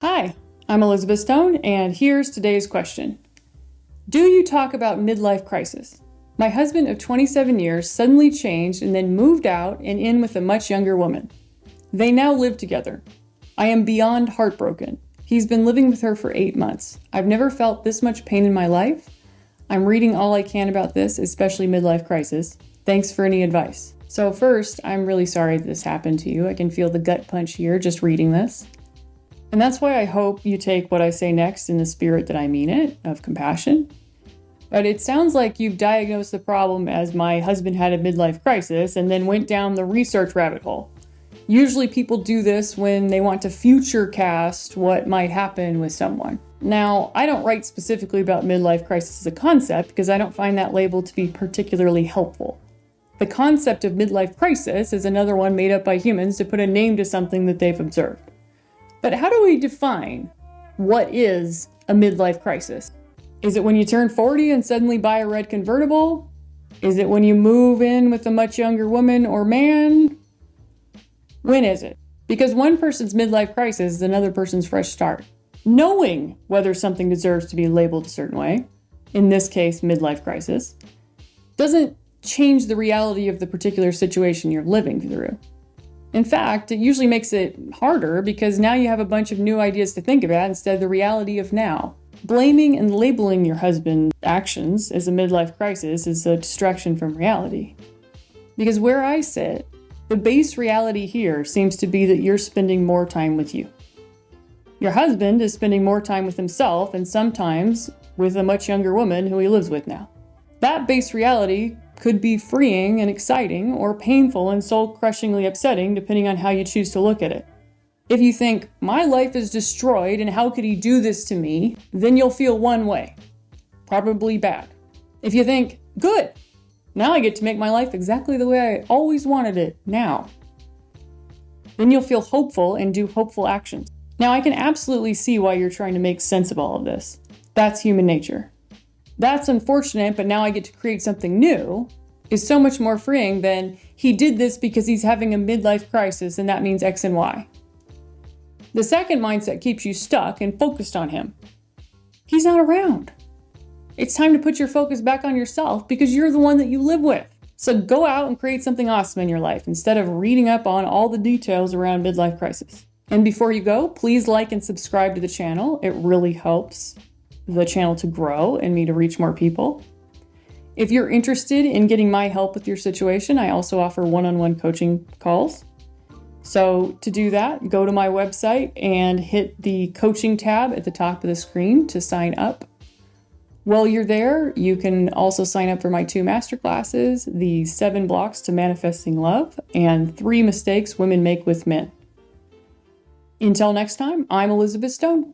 Hi, I'm Elizabeth Stone, and here's today's question. Do you talk about midlife crisis? My husband of 27 years suddenly changed and then moved out and in with a much younger woman. They now live together. I am beyond heartbroken. He's been living with her for 8 months. I've never felt this much pain in my life. I'm reading all I can about this, especially midlife crisis. Thanks for any advice. So first, I'm really sorry this happened to you. I can feel the gut punch here just reading this. And that's why I hope you take what I say next in the spirit that I mean it, of compassion. But it sounds like you've diagnosed the problem as my husband had a midlife crisis and then went down the research rabbit hole. Usually people do this when they want to future cast what might happen with someone. Now, I don't write specifically about midlife crisis as a concept because I don't find that label to be particularly helpful. The concept of midlife crisis is another one made up by humans to put a name to something that they've observed. But how do we define what is a midlife crisis? Is it when you turn 40 and suddenly buy a red convertible? Is it when you move in with a much younger woman or man? When is it? Because one person's midlife crisis is another person's fresh start. Knowing whether something deserves to be labeled a certain way, in this case, midlife crisis, doesn't change the reality of the particular situation you're living through. In fact, it usually makes it harder because now you have a bunch of new ideas to think about instead of the reality of now. Blaming and labeling your husband's actions as a midlife crisis is a distraction from reality. Because where I sit, the base reality here seems to be that you're spending more time with you. Your husband is spending more time with himself and sometimes with a much younger woman who he lives with now. That base reality could be freeing and exciting or painful and soul-crushingly upsetting depending on how you choose to look at it. If you think, my life is destroyed and how could he do this to me, then you'll feel one way, probably bad. If you think, good, now I get to make my life exactly the way I always wanted it now, then you'll feel hopeful and do hopeful actions. Now I can absolutely see why you're trying to make sense of all of this. That's human nature. That's unfortunate, but now I get to create something new is so much more freeing than he did this because he's having a midlife crisis and that means X and Y. The second mindset keeps you stuck and focused on him. He's not around. It's time to put your focus back on yourself because you're the one that you live with. So go out and create something awesome in your life instead of reading up on all the details around midlife crisis. And before you go, please like and subscribe to the channel. It really helps the channel to grow and me to reach more people. If you're interested in getting my help with your situation, I also offer one-on-one coaching calls. So to do that, go to my website and hit the coaching tab at the top of the screen to sign up. While you're there, you can also sign up for my 2 masterclasses, the 7 blocks to manifesting love and 3 mistakes women make with men. Until next time, I'm Elizabeth Stone.